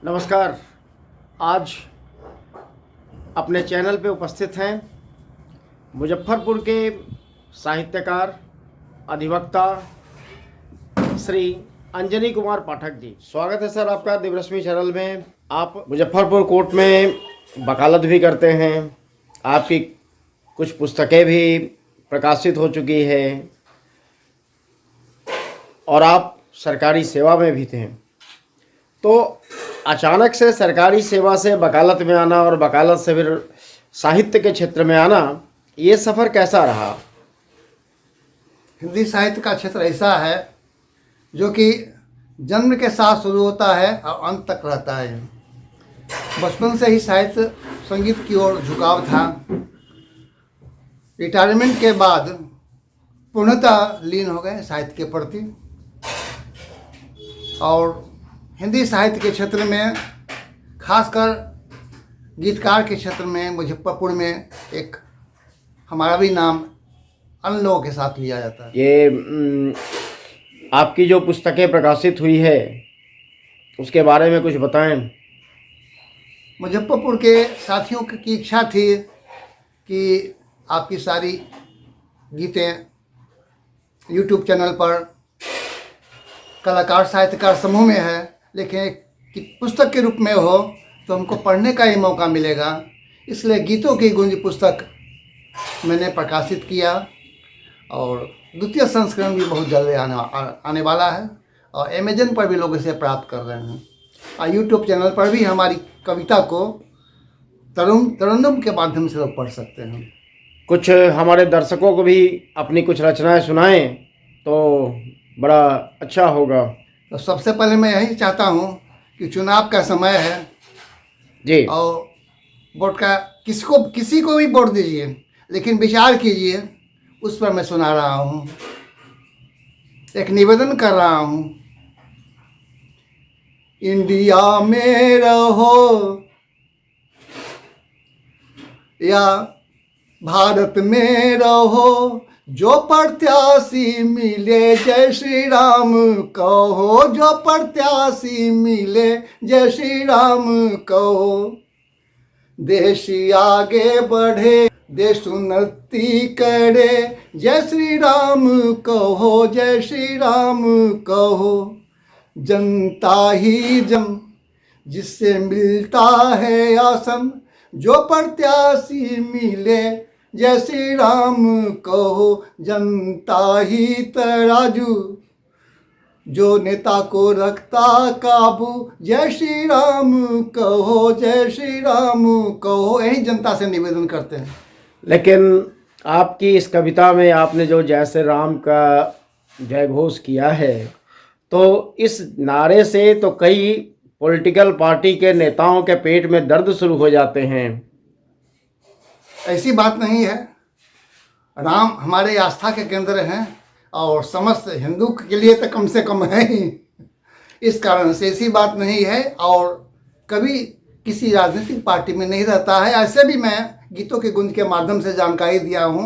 नमस्कार। आज अपने चैनल पे उपस्थित हैं मुजफ्फरपुर के साहित्यकार, अधिवक्ता श्री अंजनी कुमार पाठक जी। स्वागत है सर आपका दिव्यरश्मि चैनल में। आप मुजफ्फरपुर कोर्ट में वकालत भी करते हैं, आपकी कुछ पुस्तकें भी प्रकाशित हो चुकी है और आप सरकारी सेवा में भी थे। तो अचानक से सरकारी सेवा से वकालत में आना और वकालत से फिर साहित्य के क्षेत्र में आना, ये सफ़र कैसा रहा? हिंदी साहित्य का क्षेत्र ऐसा है जो कि जन्म के साथ शुरू होता है और अंत तक रहता है। बचपन से ही साहित्य संगीत की ओर झुकाव था। रिटायरमेंट के बाद पूर्णतः लीन हो गए साहित्य के प्रति और हिंदी साहित्य के क्षेत्र में, खासकर गीतकार के क्षेत्र में मुजफ्फरपुर में एक हमारा भी नाम अन्य लोगों के साथ लिया जाता है। ये आपकी जो पुस्तकें प्रकाशित हुई है उसके बारे में कुछ बताएं। मुजफ्फरपुर के साथियों की इच्छा थी कि आपकी सारी गीतें यूट्यूब चैनल पर कलाकार साहित्यकार समूह में है, लेकिन कि पुस्तक के रूप में हो तो हमको पढ़ने का ही मौका मिलेगा। इसलिए गीतों की गुंज पुस्तक मैंने प्रकाशित किया और द्वितीय संस्करण भी बहुत जल्द आने वाला है और अमेजन पर भी लोग इसे प्राप्त कर रहे हैं और यूट्यूब चैनल पर भी हमारी कविता को तरन्नुम के माध्यम से लोग पढ़ सकते हैं। कुछ हमारे दर्शकों को भी अपनी कुछ रचनाएं सुनाएं तो बड़ा अच्छा होगा। तो सबसे पहले मैं यही चाहता हूँ कि चुनाव का समय है जी, और वोट का किसी को भी वोट दीजिए, लेकिन विचार कीजिए, उस पर मैं सुना रहा हूँ, एक निवेदन कर रहा हूँ। इंडिया में रहो या भारत में रहो, जो प्रत्याशी मिले जय श्री राम कहो, जो प्रत्याशी मिले जय श्री राम कहो। देश आगे बढ़े, देश उन्नति करे, जय श्री राम कहो, जय श्री राम कहो। जनता ही जन जिससे मिलता है आसन, जो प्रत्याशी मिले जय श्री राम कहो। जनता ही तराजू, जो नेता को रखता काबू, जय श्री राम कहो, जय श्री राम कहो। यही जनता से निवेदन करते हैं। लेकिन आपकी इस कविता में आपने जो जय श्री राम का जय घोष किया है, तो इस नारे से तो कई पॉलिटिकल पार्टी के नेताओं के पेट में दर्द शुरू हो जाते हैं। ऐसी बात नहीं है। राम हमारे आस्था के केंद्र हैं और समस्त हिंदू के लिए तो कम से कम है ही। इस कारण से ऐसी बात नहीं है और कभी किसी राजनीतिक पार्टी में नहीं रहता है। ऐसे भी मैं गीतों के गुंज के माध्यम से जानकारी दिया हूँ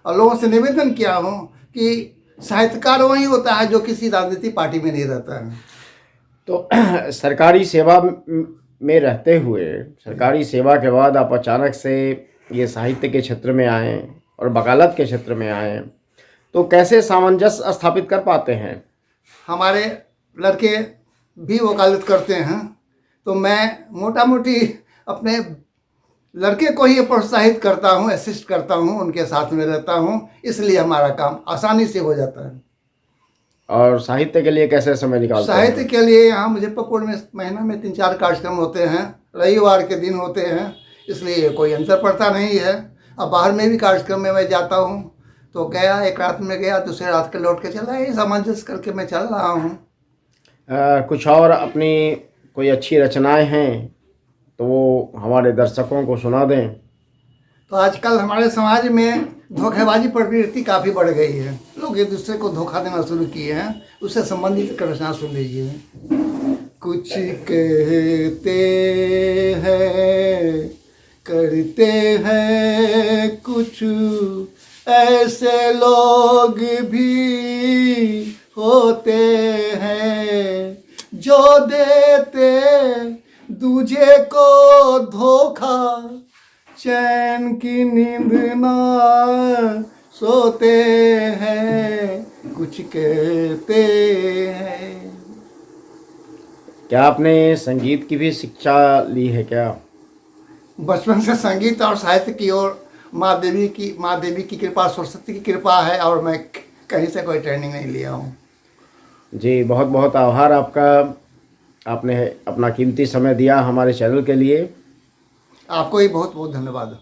और लोगों से निवेदन किया हूँ कि साहित्यकार वही होता है जो किसी राजनीतिक पार्टी में नहीं रहता है। तो सरकारी सेवा में रहते हुए, सरकारी सेवा के बाद आप अचानक से ये साहित्य के क्षेत्र में आए और वकालत के क्षेत्र में आए, तो कैसे सामंजस्य स्थापित कर पाते हैं? हमारे लड़के भी वकालत करते हैं, तो मैं मोटा मोटी अपने लड़के को ही प्रोत्साहित करता हूँ, असिस्ट करता हूँ, उनके साथ में रहता हूँ, इसलिए हमारा काम आसानी से हो जाता है। और साहित्य के लिए कैसे समय निकालते हैं? साहित्य के लिए यहाँ मुजफ्फरपुर में महीना में 3-4 कार्यक्रम होते हैं, रविवार के दिन होते हैं, इसलिए कोई अंतर पड़ता नहीं है। अब बाहर में भी कार्यक्रम में मैं जाता हूँ, तो गया, एक रात में गया, दूसरे रात के लौट के चला, ये सामंजस्य करके मैं चल रहा हूँ। कुछ और अपनी कोई अच्छी रचनाएं हैं तो वो हमारे दर्शकों को सुना दें। तो आजकल हमारे समाज में धोखेबाजी प्रवृत्ति काफ़ी बढ़ गई है। लोग एक दूसरे को धोखा देना शुरू किए हैं। उससे संबंधित एक रचना सुन लीजिए। कुछ कहते हैं करते हैं कुछ, ऐसे लोग भी होते हैं जो देते दूजे को धोखा, चैन की नींद ना सोते हैं, कुछ कहते हैं। क्या आपने संगीत की भी शिक्षा ली है क्या? बचपन से संगीत और साहित्य की ओर माँ देवी की कृपा, सरस्वती की कृपा है, और मैं कहीं से कोई ट्रेनिंग नहीं लिया हूँ। जी, बहुत बहुत आभार आपका। आपने अपना कीमती समय दिया हमारे चैनल के लिए। आपको ही बहुत बहुत धन्यवाद।